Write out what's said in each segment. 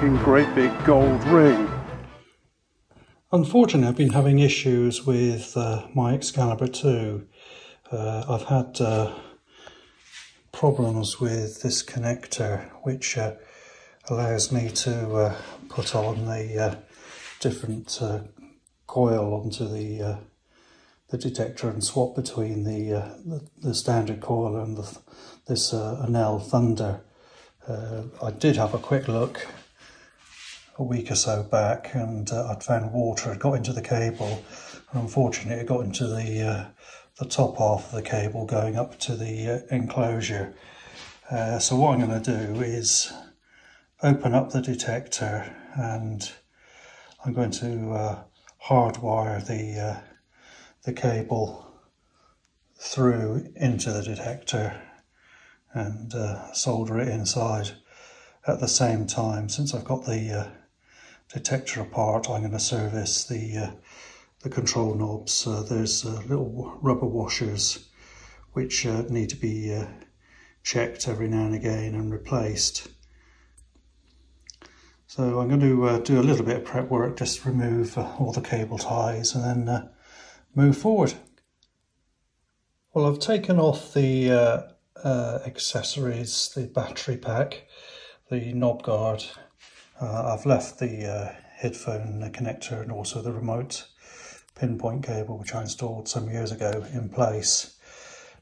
looking great big gold ring. Unfortunately, I've been having issues with my Excalibur II. I've had problems with this connector, which allows me to put on the different coil onto the detector and swap between the standard coil and this Enel Thunder. I did have a quick look a week or so back, and I'd found water had got into the cable, and unfortunately it got into the top half of the cable going up to the enclosure. So what I'm going to do is open up the detector, and I'm going to hardwire the cable through into the detector and solder it inside. At the same time, since I've got the detector apart, I'm going to service the control knobs. There's little rubber washers which need to be checked every now and again and replaced. So I'm going to do a little bit of prep work, just remove all the cable ties and then move forward. Well, I've taken off the accessories, the battery pack, the knob guard. I've left the headphone connector and also the remote pinpoint cable, which I installed some years ago, in place.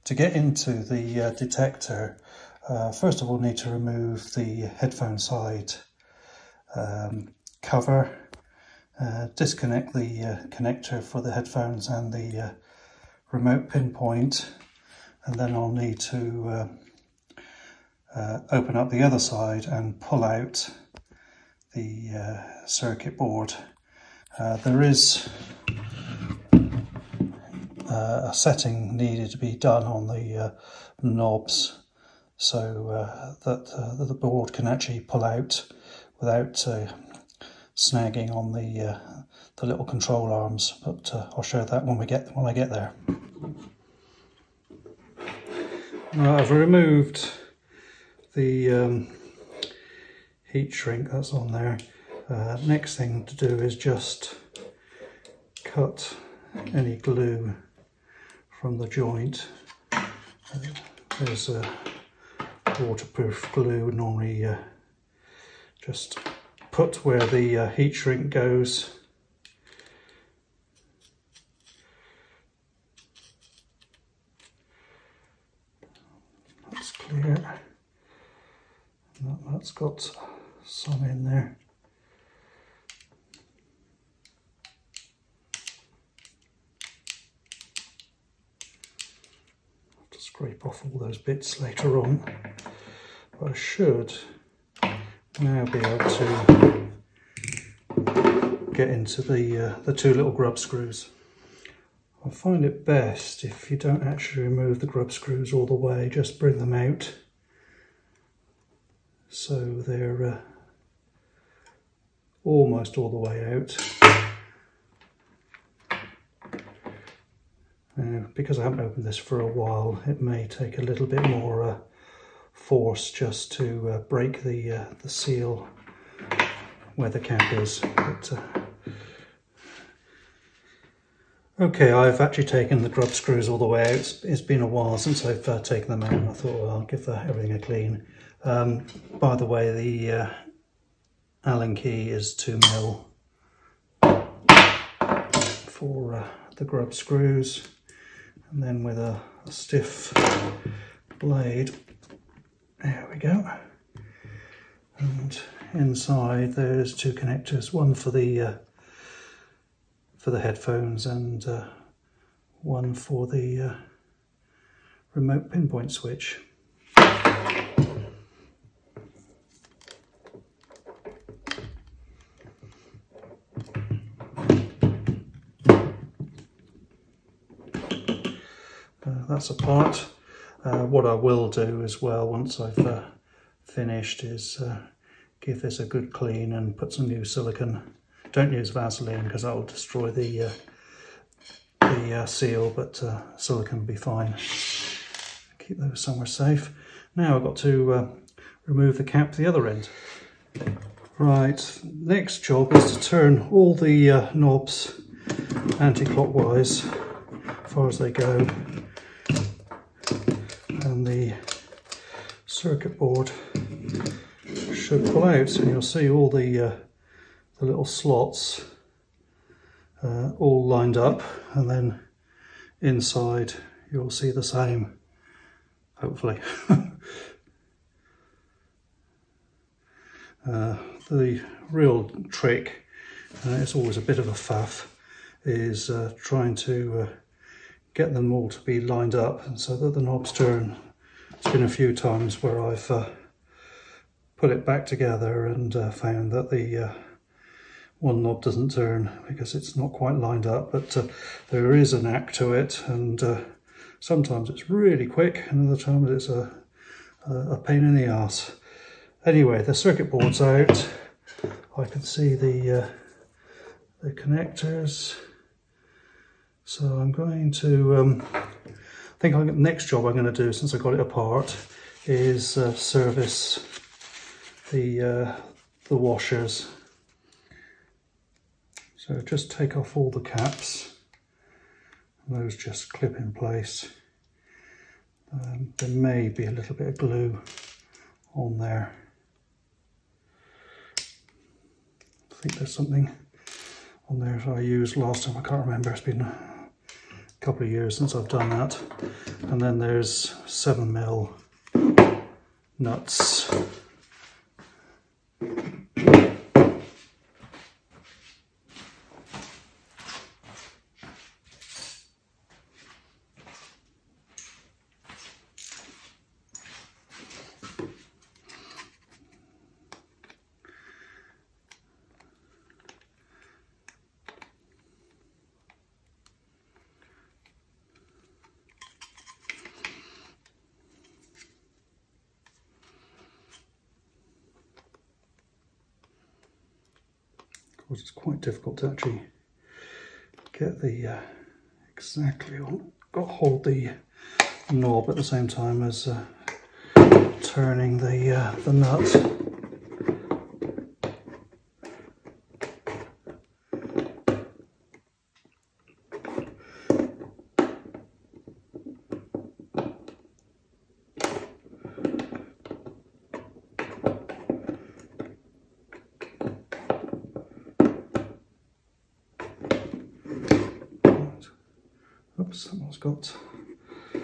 To get into the detector, first of all need to remove the headphone side cover, disconnect the connector for the headphones and the remote pinpoint, and then I'll need to open up the other side and pull out the circuit board. There is a setting needed to be done on the knobs so that the board can actually pull out without snagging on the little control arms, but I'll show that when I get there. I've removed the heat shrink that's on there. Next thing to do is just cut any glue from the joint. There's a waterproof glue, normally just put where the heat shrink goes. That's clear. That's got some in there. I'll have to scrape off all those bits later on, but I should now be able to get into the two little grub screws. I find it best if you don't actually remove the grub screws all the way, just bring them out so they're almost all the way out. Because I haven't opened this for a while, it may take a little bit more force just to break the seal where the cap is. But, okay, I've actually taken the grub screws all the way out. It's been a while since I've taken them out, and I thought, well, I'll give everything a clean. By the way, the Allen key is 2mm for the grub screws, and then with a stiff blade, there we go. And inside there's two connectors, one for the headphones and one for the remote pinpoint switch. That's apart. What I will do as well, once I've finished, is give this a good clean and put some new silicone. Don't use Vaseline because that will destroy the seal, but silicone will be fine. Keep those somewhere safe. Now I've got to remove the cap to the other end. Right, next job is to turn all the knobs anti-clockwise as far as they go, and the circuit board should pull out, and you'll see all the little slots all lined up, and then inside you'll see the same, hopefully. The real trick, it's always a bit of a faff, is trying to get them all to be lined up and so that the knobs turn. It's been a few times where I've put it back together and found that the one knob doesn't turn because it's not quite lined up, but there is a knack to it, and sometimes it's really quick and other times it's a pain in the arse. Anyway, the circuit board's out. I can see the connectors. So I'm going to, I think the next job I'm going to do, since I got it apart, is service the washers. So just take off all the caps, and those just clip in place. There may be a little bit of glue on there. I think there's something on there that I used last time, I can't remember, it's been a couple of years since I've done that. And then there's 7mm nuts. It's quite difficult to actually get the exactly hold the knob at the same time as turning the nut. Oops, someone's got a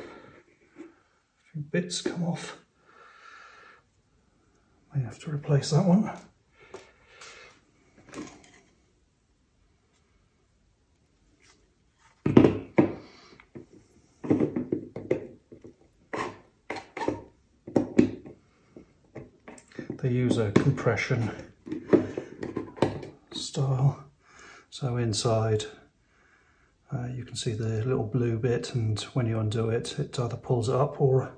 few bits come off. May have to replace that one. They use a compression style, so inside you can see the little blue bit, and when you undo it, it either pulls it up or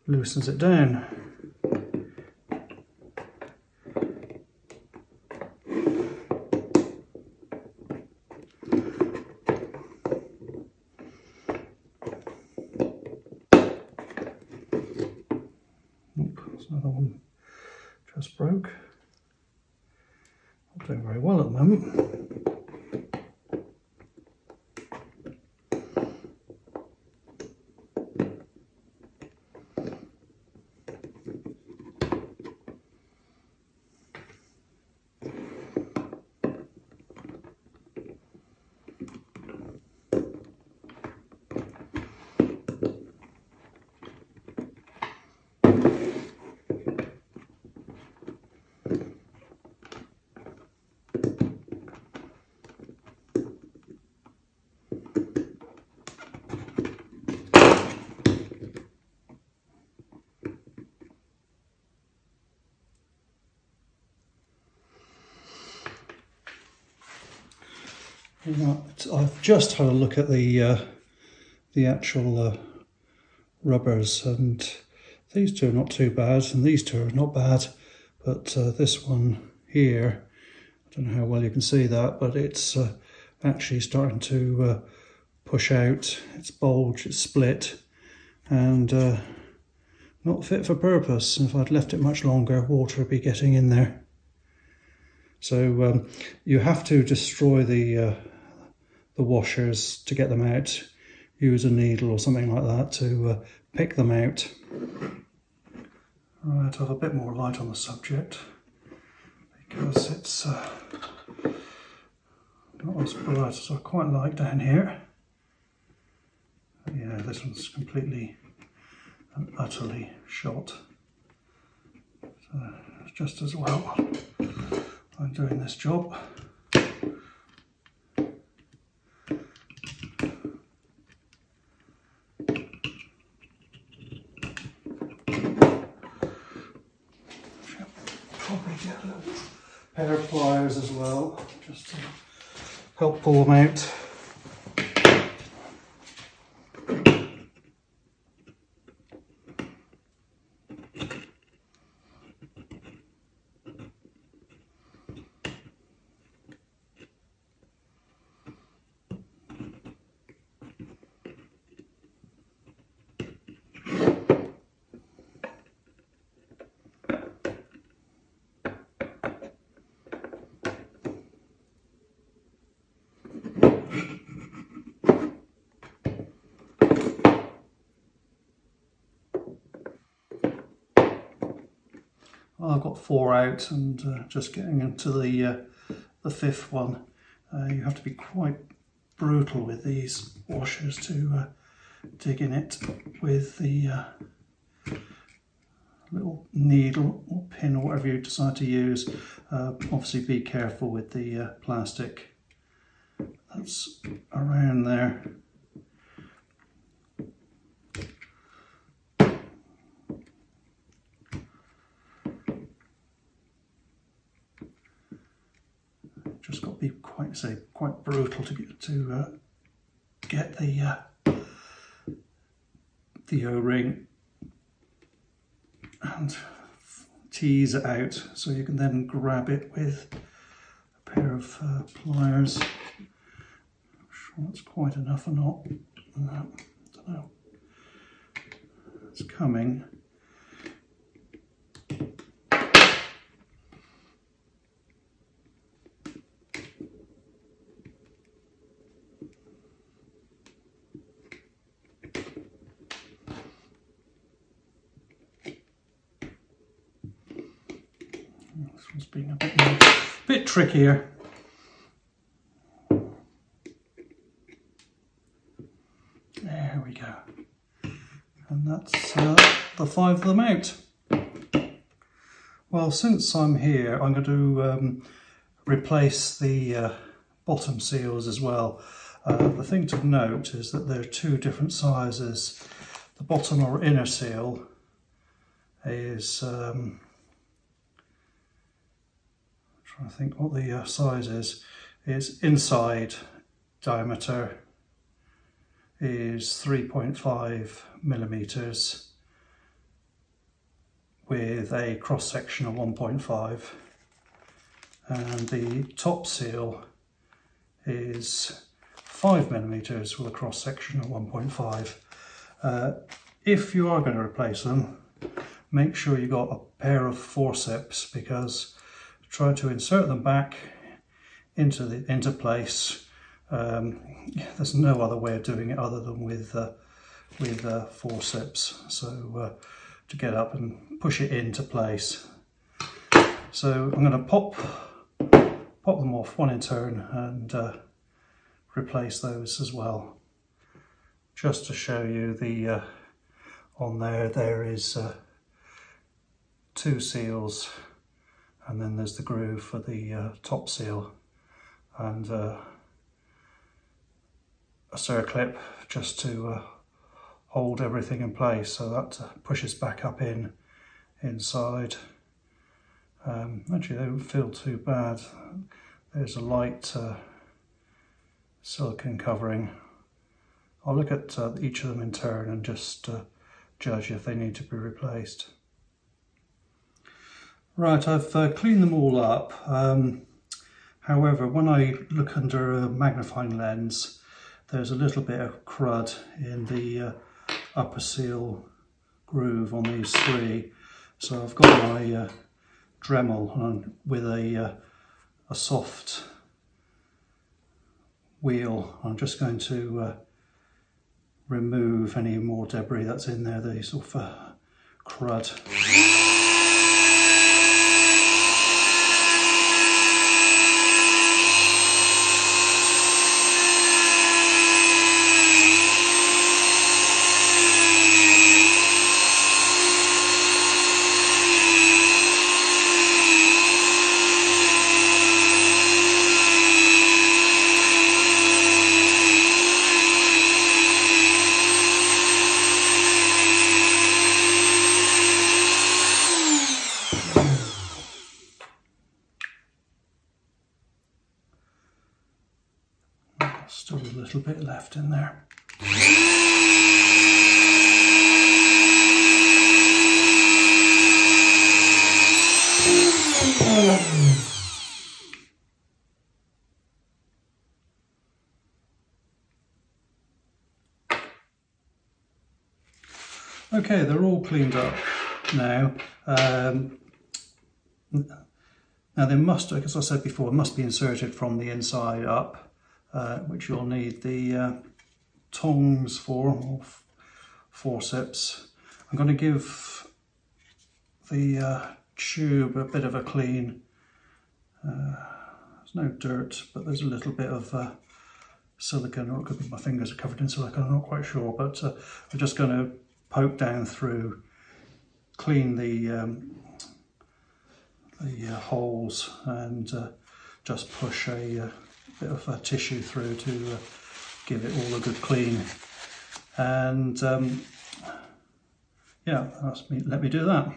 loosens it down. Oop, there's another one just broke. Not doing very well at the moment. I've just had a look at the actual rubbers, and these two are not too bad, and these two are not bad, but this one here, I don't know how well you can see that, but it's actually starting to push out. It's bulged, it's split, and not fit for purpose. If I'd left it much longer, water would be getting in there. So you have to destroy the washers to get them out. Use a needle or something like that to pick them out. Right, I'll have a bit more light on the subject because it's not as bright as I quite like down here. Yeah, this one's completely and utterly shot. So it's just as well I'm doing this job. Probably get a pair of pliers as well, just to help pull them out. Well, I've got 4 out and just getting into the 5th one. You have to be quite brutal with these washers to dig in it with the little needle or pin or whatever you decide to use. Obviously be careful with the plastic that's around there. Just got to be quite brutal to get the O-ring and tease it out, so you can then grab it with a pair of pliers. I'm sure that's quite enough or not. I don't know. It's coming. This one's being a bit trickier. There we go. And that's the 5 of them out. Well, since I'm here, I'm going to replace the bottom seals as well. The thing to note is that there are 2 different sizes. The bottom or inner seal is I think what the size is inside diameter is 3.5 millimeters with a cross section of 1.5, and the top seal is 5 millimeters with a cross section of 1.5. If you are going to replace them, make sure you got a pair of forceps, because try to insert them back into place. There's no other way of doing it other than with forceps. So to get up and push it into place. So I'm going to pop them off one in turn and replace those as well. Just to show you the on there is 2 seals. And then there's the groove for the top seal, and a circlip just to hold everything in place, so that pushes back up inside. Actually, they don't feel too bad. There's a light silicone covering. I'll look at each of them in turn and just judge if they need to be replaced. Right, I've cleaned them all up. However, when I look under a magnifying lens, there's a little bit of crud in the upper seal groove on these 3. So I've got my Dremel with a a soft wheel. I'm just going to remove any more debris that's in there, the sort of crud. Still a little bit left in there. Okay, they're all cleaned up now. Now they must, as I said before, must be inserted from the inside up. Which you'll need the tongs for, or forceps. I'm going to give the tube a bit of a clean. There's no dirt, but there's a little bit of silicone, or it could be my fingers are covered in silicone, I'm not quite sure, but I'm just going to poke down through, clean the holes, and just push a bit of tissue through to give it all a good clean. And yeah, let me do that.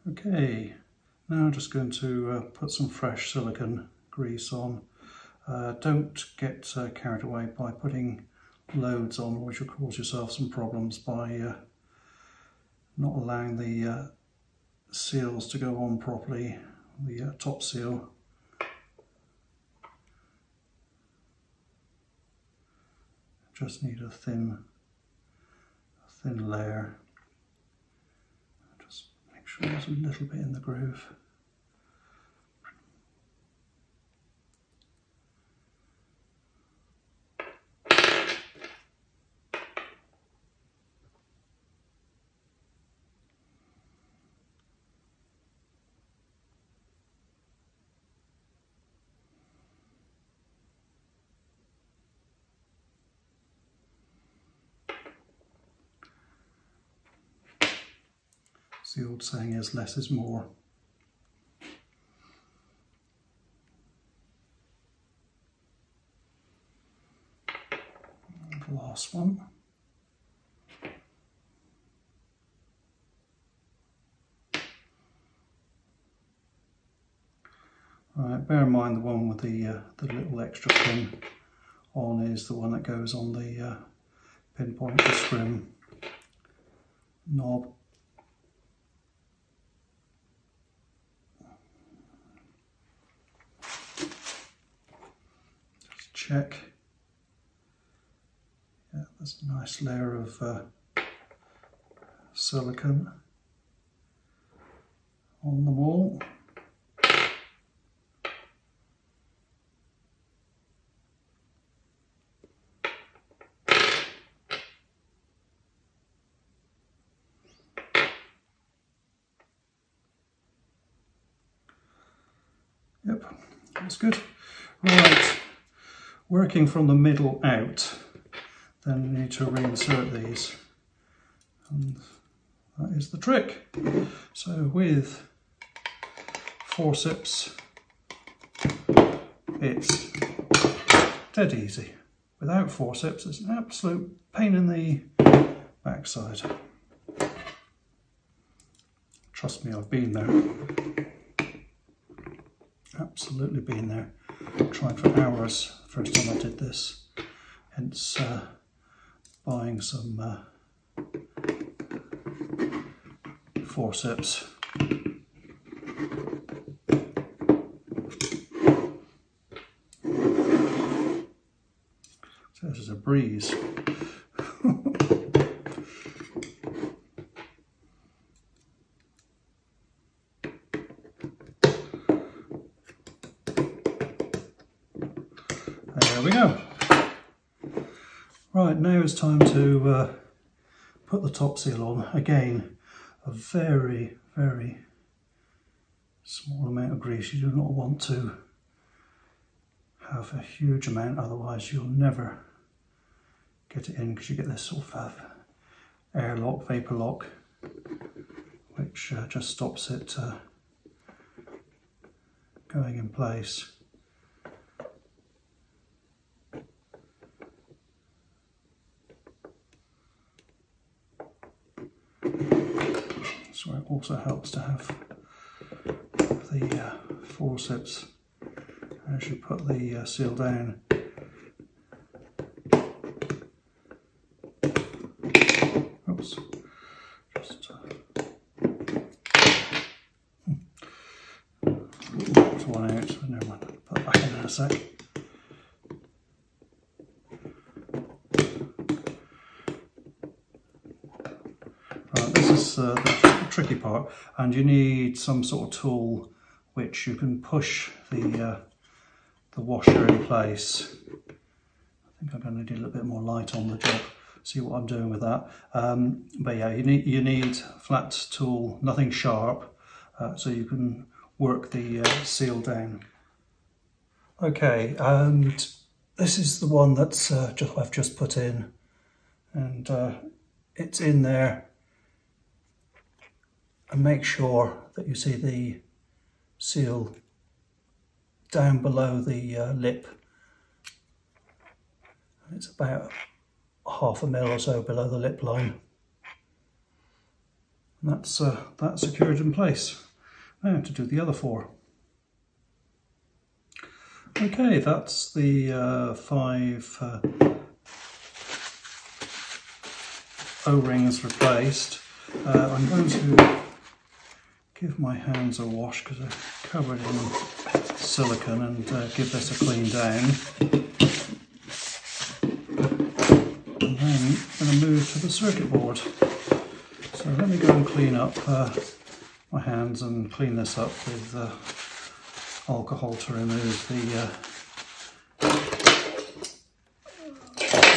Okay, now I'm just going to put some fresh silicone grease on. Don't get carried away by putting loads on, which will cause yourself some problems by not allowing the seals to go on properly. The top seal. Just need a thin layer. Just make sure there's a little bit in the groove. The old saying is less is more. And the last one. Right, bear in mind the one with the little extra pin on is the one that goes on the pinpoint to screw knob. Check. Yeah, there's a nice layer of silicone on them all. Yep, that's good. Right. Working from the middle out, then we need to reinsert these, and that is the trick. So with forceps, it's dead easy. Without forceps, it's an absolute pain in the backside. Trust me, I've been there. Absolutely been there. Tried for hours the first time I did this, hence buying some forceps. So this is a breeze. there we go. Right, now it's time to put the top seal on. Again, a very, very small amount of grease. You do not want to have a huge amount, otherwise you'll never get it in, because you get this sort of airlock, vapor lock, which just stops it going in place. So it also helps to have the forceps as you put the seal down. Oops, just one out, so never mind, I'll put it back in a sec. Right, this is the tricky part, and you need some sort of tool which you can push the washer in place. I think I'm going to need a little bit more light on the job, see what I'm doing with that. But yeah, you need flat tool, nothing sharp, so you can work the seal down. Okay, and this is the one that's I've just put in, and it's in there. And make sure that you see the seal down below the lip. It's about 1/2 mil or so below the lip line. And that's secured in place. Now to do the other 4. Okay, that's the 5 O-rings replaced. I'm going to give my hands a wash because they're covered in silicone, and give this a clean down. And then I'm going to move to the circuit board. So let me go and clean up my hands and clean this up with alcohol to remove the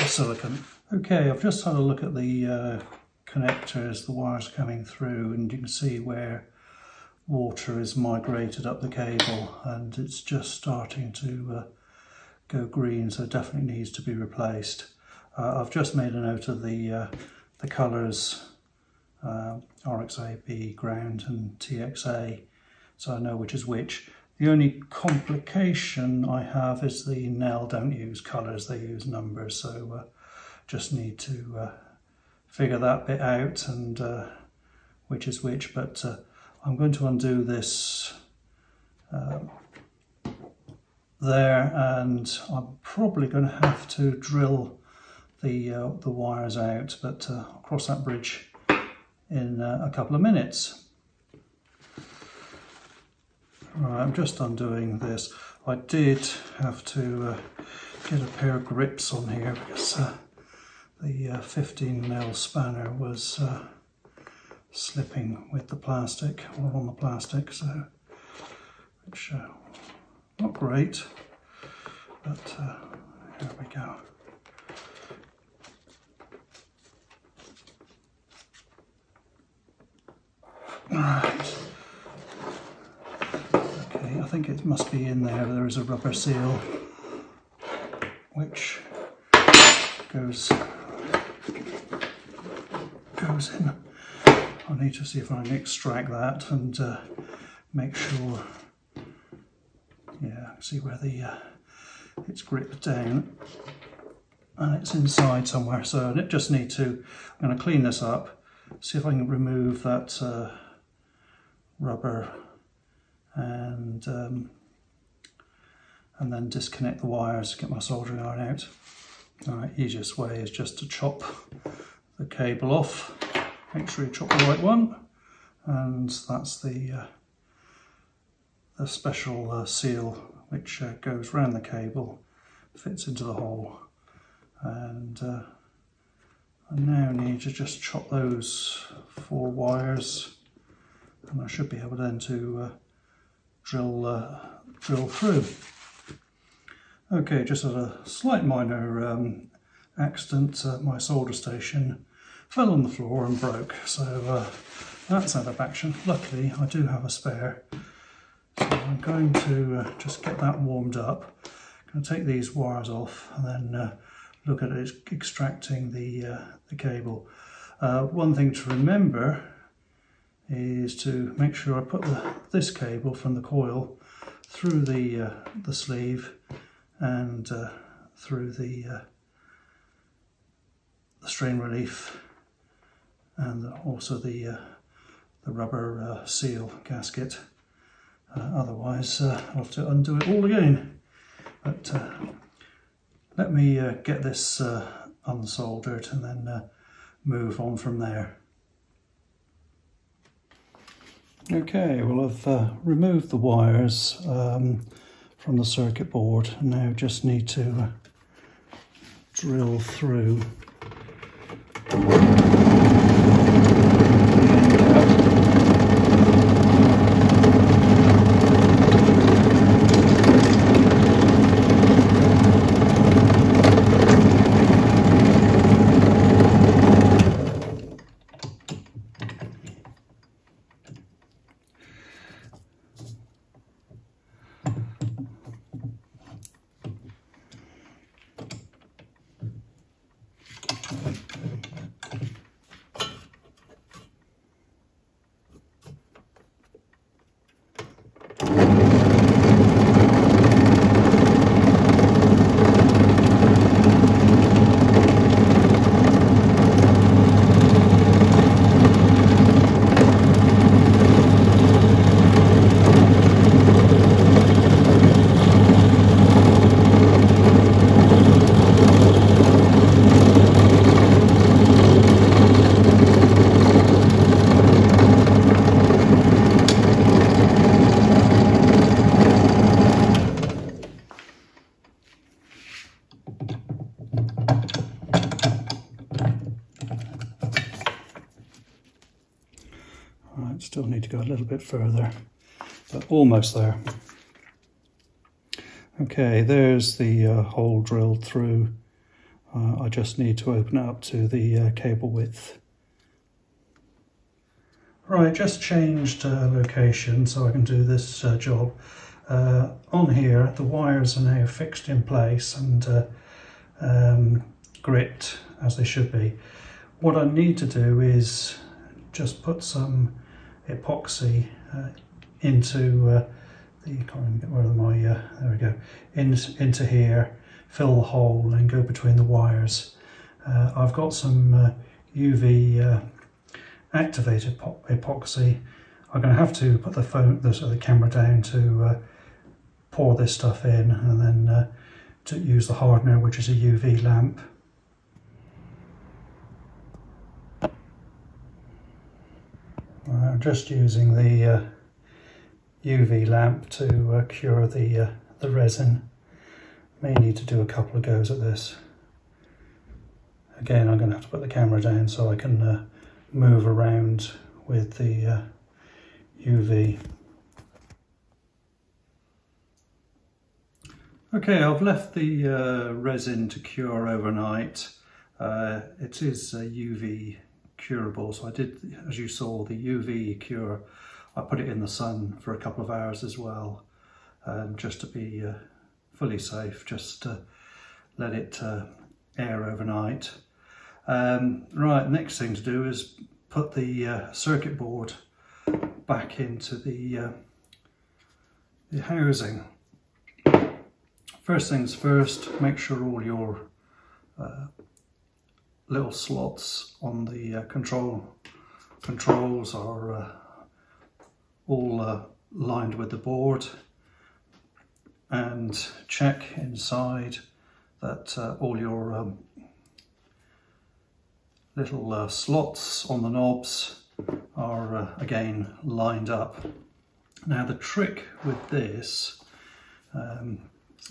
silicone. Okay, I've just had a look at the connectors, the wires coming through, and you can see where water is migrated up the cable, and it's just starting to go green, so it definitely needs to be replaced. I've just made a note of the colours, RXA, ground, and TXA, so I know which is which. The only complication I have is the Nel don't use colours, they use numbers, so just need to figure that bit out, and which is which. But I'm going to undo this there, and I'm probably going to have to drill the wires out, but I'll cross that bridge in a couple of minutes. Right, I'm just undoing this. I did have to get a pair of grips on here because the 15mm spanner was slipping with the plastic, or on the plastic, so which not great, but here we go. Right. Okay, I think it must be in there. There is a rubber seal which goes in. I need to see if I can extract that and make sure, yeah, see where it's gripped down, and it's inside somewhere. So I just need to, I'm going to clean this up, see if I can remove that rubber, and then disconnect the wires, get my soldering iron out. Alright, easiest way is just to chop the cable off. Make sure you chop the right one, and that's the special seal which goes around the cable, fits into the hole, and I now need to just chop those 4 wires, and I should be able then to drill through. Okay, just as a slight minor accident, my solder station fell on the floor and broke, so that's out of action. Luckily I do have a spare, so I'm going to just get that warmed up. I'm going to take these wires off and then look at it extracting the cable. One thing to remember is to make sure I put this cable from the coil through the sleeve and through the strain relief, and also the rubber seal gasket. Otherwise I'll have to undo it all again. But let me get this unsoldered and then move on from there. Okay, well, I've removed the wires from the circuit board, and now just need to drill through. Right, still need to go a little bit further, but almost there. Okay, there's the hole drilled through. I just need to open it up to the cable width. Right, just changed location so I can do this job. On here, the wires are now fixed in place and gripped as they should be. What I need to do is just put some epoxy into the, can't get where my, there we go, into here, fill the hole and go between the wires. I've got some UV activated epoxy. I'm going to have to put the camera down to pour this stuff in, and then to use the hardener, which is a UV lamp. I'm just using the UV lamp to cure the resin. May need to do a couple of goes at this. Again, I'm going to have to put the camera down so I can move around with the UV. Okay, I've left the resin to cure overnight. It is UV curable, so I did, as you saw, the UV cure. I put it in the sun for a couple of hours as well, just to be fully safe, just to let it air overnight. Right, next thing to do is put the circuit board back into the housing. First things first, make sure all your little slots on the controls are all lined with the board, and check inside that all your little slots on the knobs are again lined up. Now the trick with this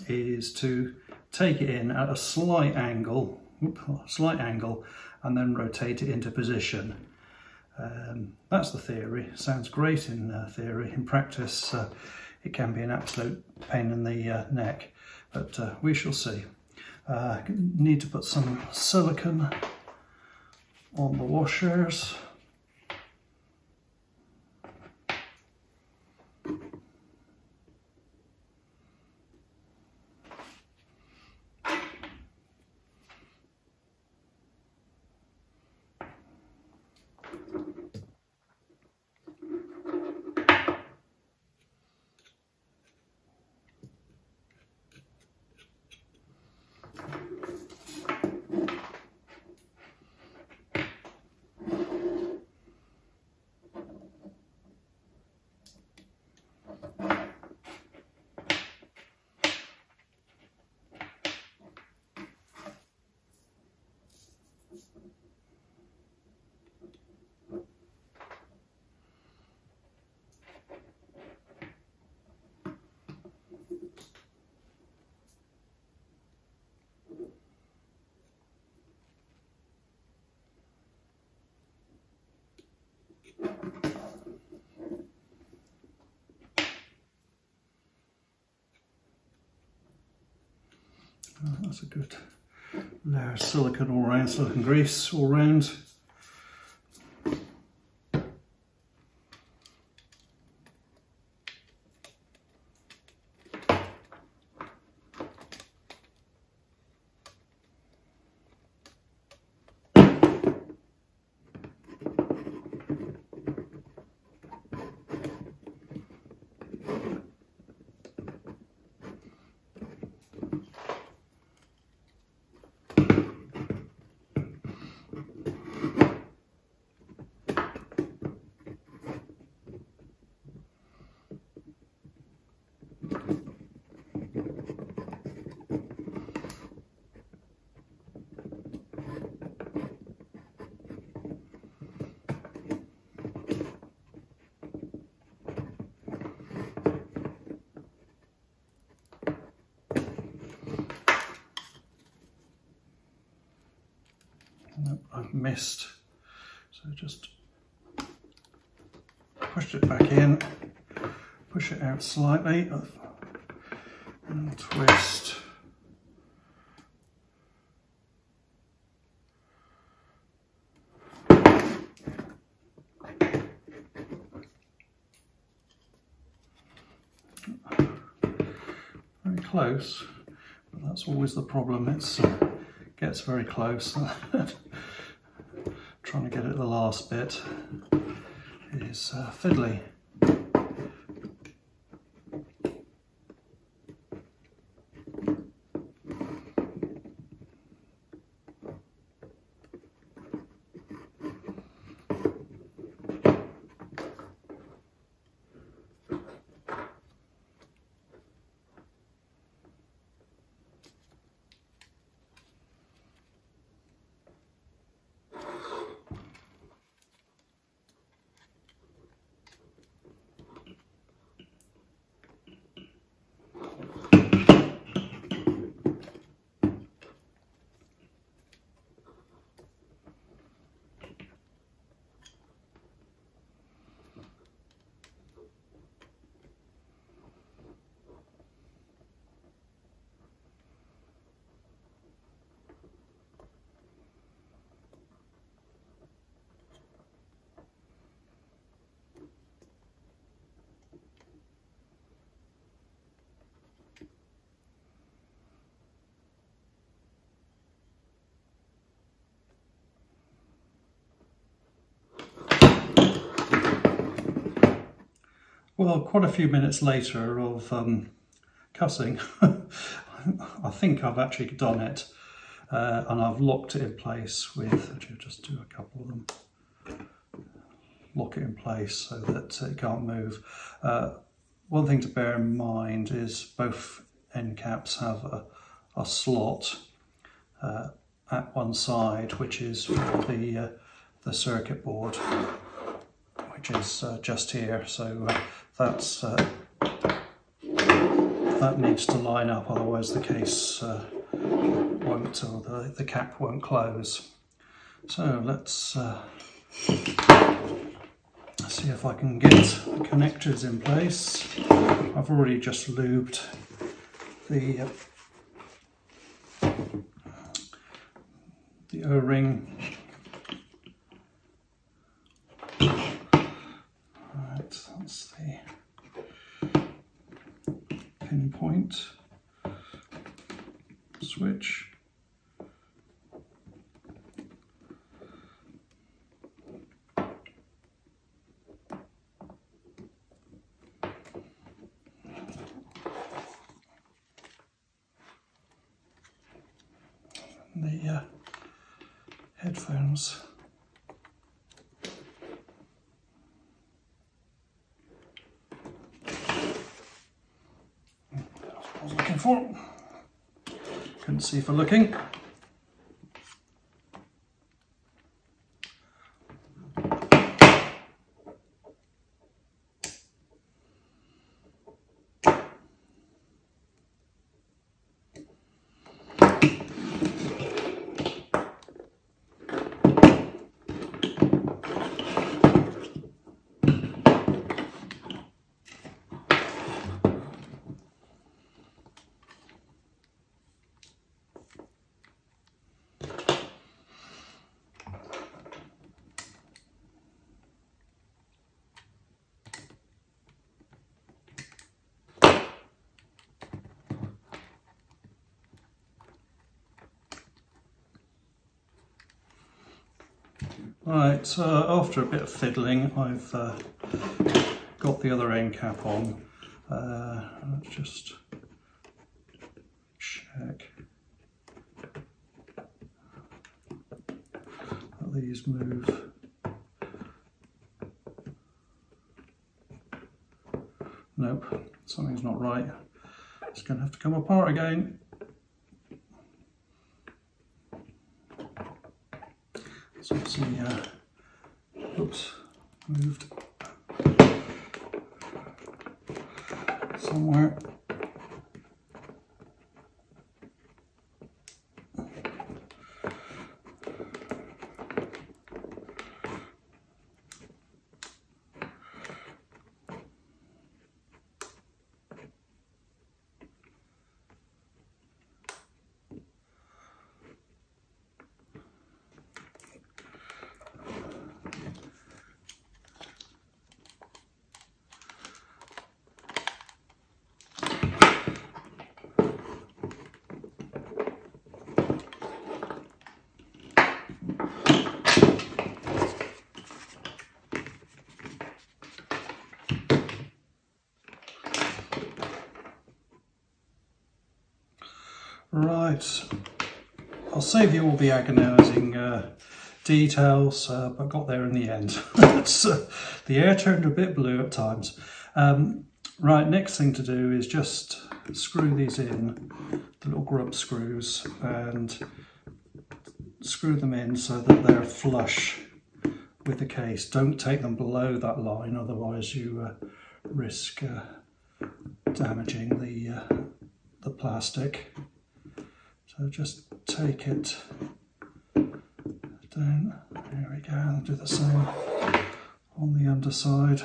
is to take it in at a slight angle, and then rotate it into position. That's the theory. Sounds great in theory. In practice, it can be an absolute pain in the neck. but we shall see. Need to put some silicone on the washers. That's a good layer of silicone all round, silicone grease all round. I've missed, so just push it back in, push it out slightly and twist. Very close, but that's always the problem. It's gets very close. Trying to get it at the last bit is fiddly. Well, quite a few minutes later of cussing, I think I've actually done it, and I've locked it in place with, actually just do a couple of them, lock it in place so that it can't move. One thing to bear in mind is both end caps have a slot at one side, which is for the circuit board, which is just here. So that needs to line up, otherwise the case won't, or the cap won't close. So let's see if I can get the connectors in place. I've already just lubed the O-ring. Right, that's the pinpoint switch. The headphones. That's what I was looking for. Couldn't see for looking. Right, after a bit of fiddling, I've got the other end cap on. Let's just check that these move. Nope, something's not right. It's going to have to come apart again. So see, oops, moved somewhere. Right, I'll save you all the agonising details, but got there in the end. The air turned a bit blue at times. Right, next thing to do is just screw these in, the little grub screws, and screw them in so that they're flush with the case. Don't take them below that line, otherwise you risk damaging the plastic. So just take it down, there we go, and do the same on the underside.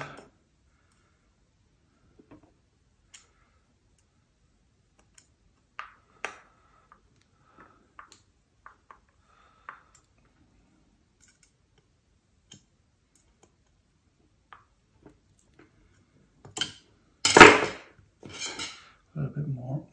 A little bit more.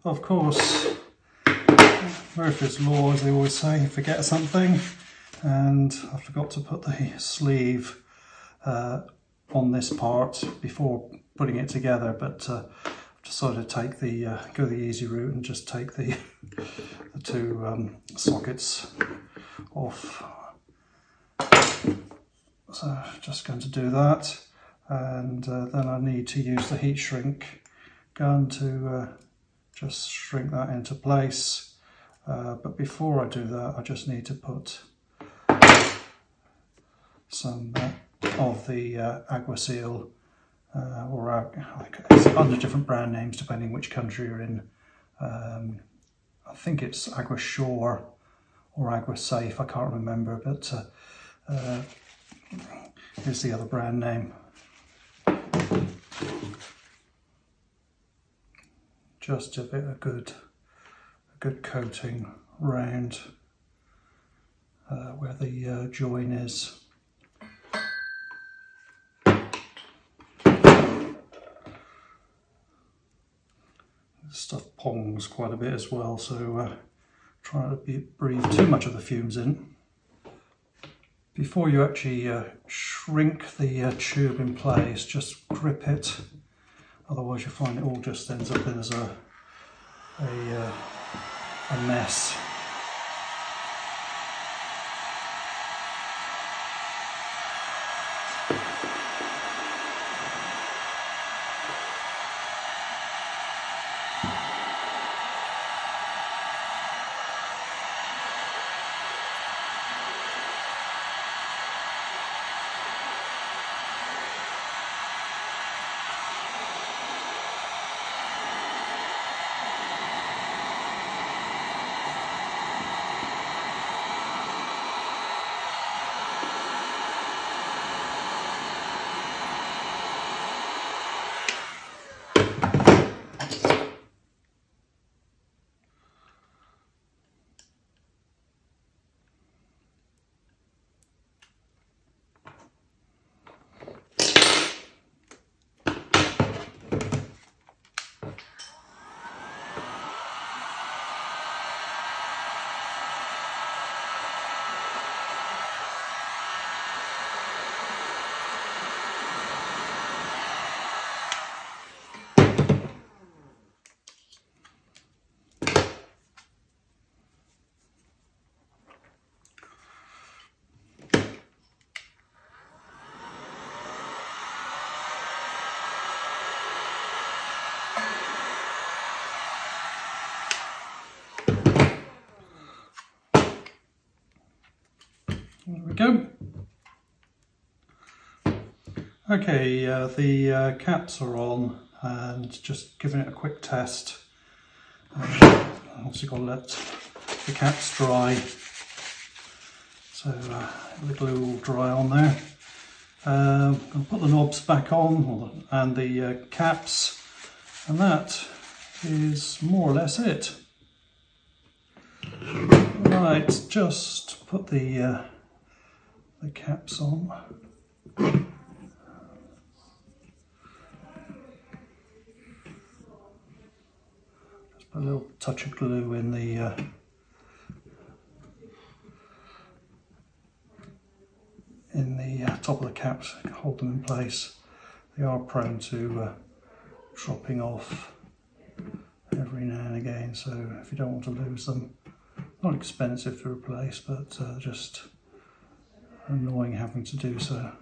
Of course, Murphy's Law, as they always say, forget something, and I forgot to put the sleeve on this part before putting it together, but I've decided to take go the easy route and just take the two sockets off. So just going to do that, and then I need to use the heat shrink gun to just shrink that into place. But before I do that, I just need to put some of the Agua Seal, or it's under different brand names depending which country you're in. I think it's Agua Shore or Agua Safe, I can't remember, but Here's the other brand name. Just give it a good coating round where the join is. This stuff pongs quite a bit as well, so try not to breathe too much of the fumes in. Before you actually shrink the tube in place, just grip it, otherwise you find it all just ends up as a mess. There we go. Okay, the caps are on, and just giving it a quick test. Also got to let the caps dry, so the glue will dry on there. I'm going to put the knobs back on, and the caps, and that is more or less it. Right, just put the caps on. Just put a little touch of glue in the top of the caps, hold them in place. They are prone to dropping off every now and again, so if you don't want to lose them, not expensive to replace, but just annoying having to do so.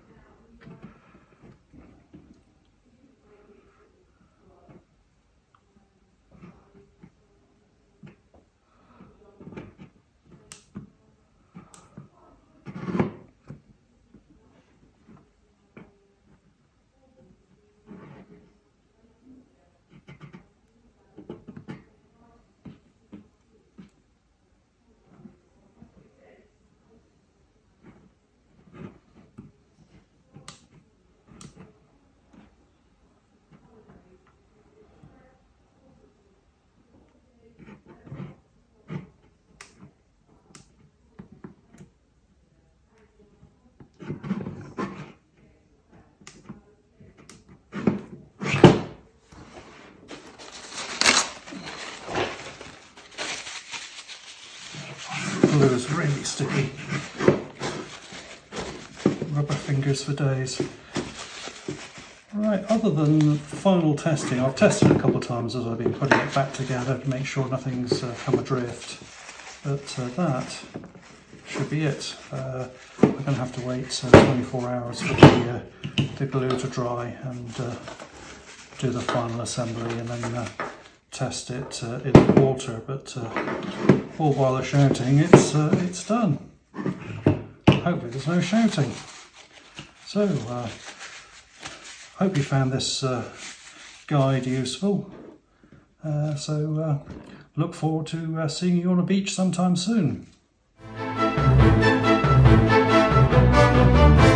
Glue is really sticky. Rubber fingers for days. Right, other than final testing, I've tested it a couple of times as I've been putting it back together to make sure nothing's come adrift. But that should be it. We're going to have to wait 24 hours for the glue to dry and do the final assembly, and then test it in the water. But all while they're shouting, it's done. Hopefully there's no shouting. So hope you found this guide useful. So look forward to seeing you on a beach sometime soon. you.